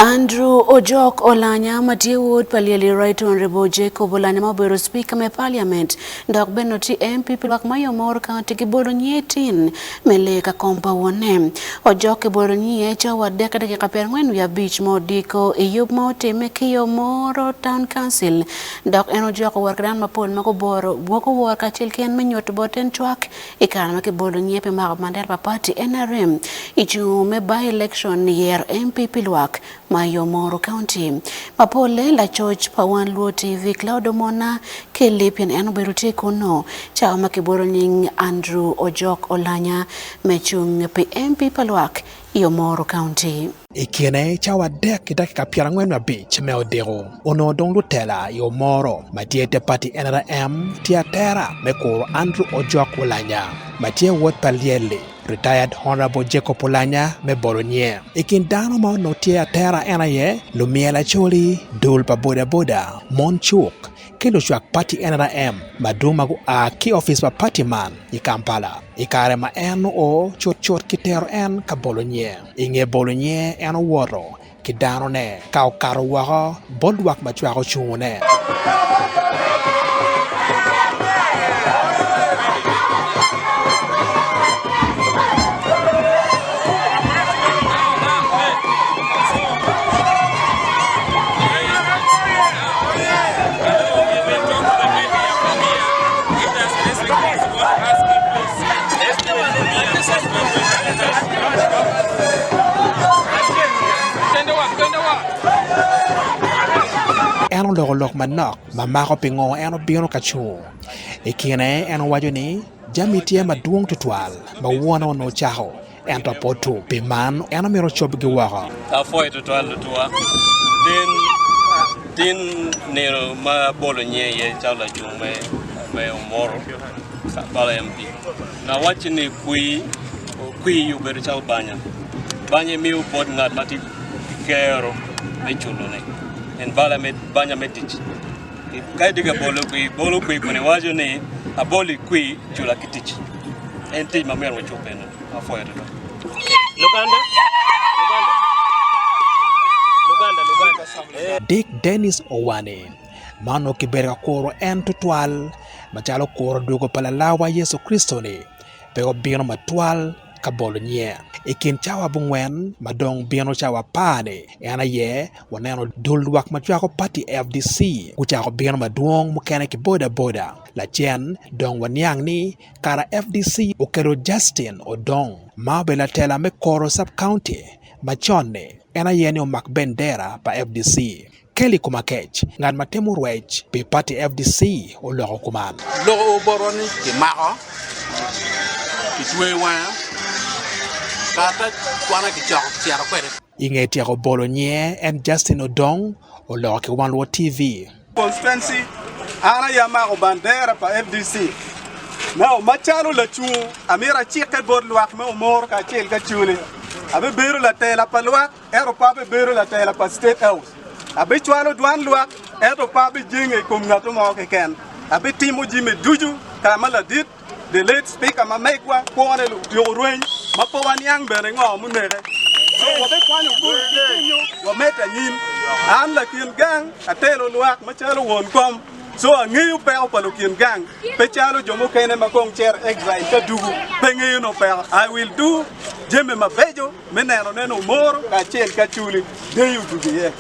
Andrew Ojok Oulanyah Matiwood Paliali Right Honorable Jacob Oulanyah Mabero Speaker me Parliament Dok Benoti MP Pilak Omoro County Kibolo nyetin Meleka Kompa Wone Ojok Kibolo nye chawa dekada kikaperngwen via beach odiko iyub tame Omoro Town Council Dok Ojok Warkadan Mapol Makoboro Woko Warka Chilken Menyot Boten Chwak Ikana Kibolo nye pe Mandela Party NRM Ichu me by election year MP Pilwak Omoro County. Mapole la Church Pawan Luo TV Claudomona Kelipian Enoberuti Kuno Chama Kibolo Nying Andrew Ojok Oulanyah Mechung MP Palwak Omoro County. Ikine chawa dek dakika pirangwen Abic me odiko ono dong lutela Omoro matiete party NRM tiatera meko Andrew Ojok Oulanyah matie wot paliele retired Honorable Jacob Oulanyah me bolonye ikin dano ma no tiatera enaye lumiela choli dul pa boda monchuk kilo chwak party NRM maduma go a key office pa party man i Kampala ikare ma eno o chot kitero en ka bolonye inge bolonye eno woro kidano ne kaw karo wako boldwak ma cwako chungune eno lok manok mamako pingo eno bino kachu ikine eno wajoni jamitie dwong tutwal mawuono no chaho ento potu piman eno miro chobgi wako afoi tutwal tuwa din nero ma bolo nye ye chala chung me Omoro bala MP na wachini kui yu beru chal banya miu bod ngat mati kero me chulo ne en bala me banya metich kai diga bolo kui kune wajo ne a boli kui chula kitich en ti mamero wa chupeno afoi to Luganda Dick Dennis Owane mano kiberga koro en tutwal macalo koro dugo palalawa Yesu Kristo ni pero bino matwal ka bolonye ikin chawa bungwen madong bino chawa pane yana ye waneno dulwak macwako party FDC kuchako bino madwong mukene ki boda la chen dong wanyang ni kara FDC okero Justin Odong mabela tela me koro sub county machone yana ye ni omak bendera pa FDC Kelly kumakech ngan matemu rwech pe party FDC o loko kuman lo boroni ki mako ki tuewa kata kwana ki chok tiara kwere ingeti ko bolonye and Justin Odong o loko One Luo TV constituency ana ya mako bandera pa FDC now macalo la chu amira chike bodluak me Omoro ka chel ka chule abe beru la tela palwa ero pa be beru la tela pa state house Abic chwalo dwan luak eto pabi jinge kum ngato mo ke ken abi timu jime duju kamala dit the late speaker ma mekwa kone yo rueny mapo wanyang bere ngo munere so wabe kwanyo kunyo wa meta nyin an la kin gang atelo luak machalo won kom so angiu pe opalo kin gang pe chalo jomo kene makong chair exile ka dugu pe ngiu no pe I will do jeme mabejo meneno neno Omoro ka chel ka chuli de you do ye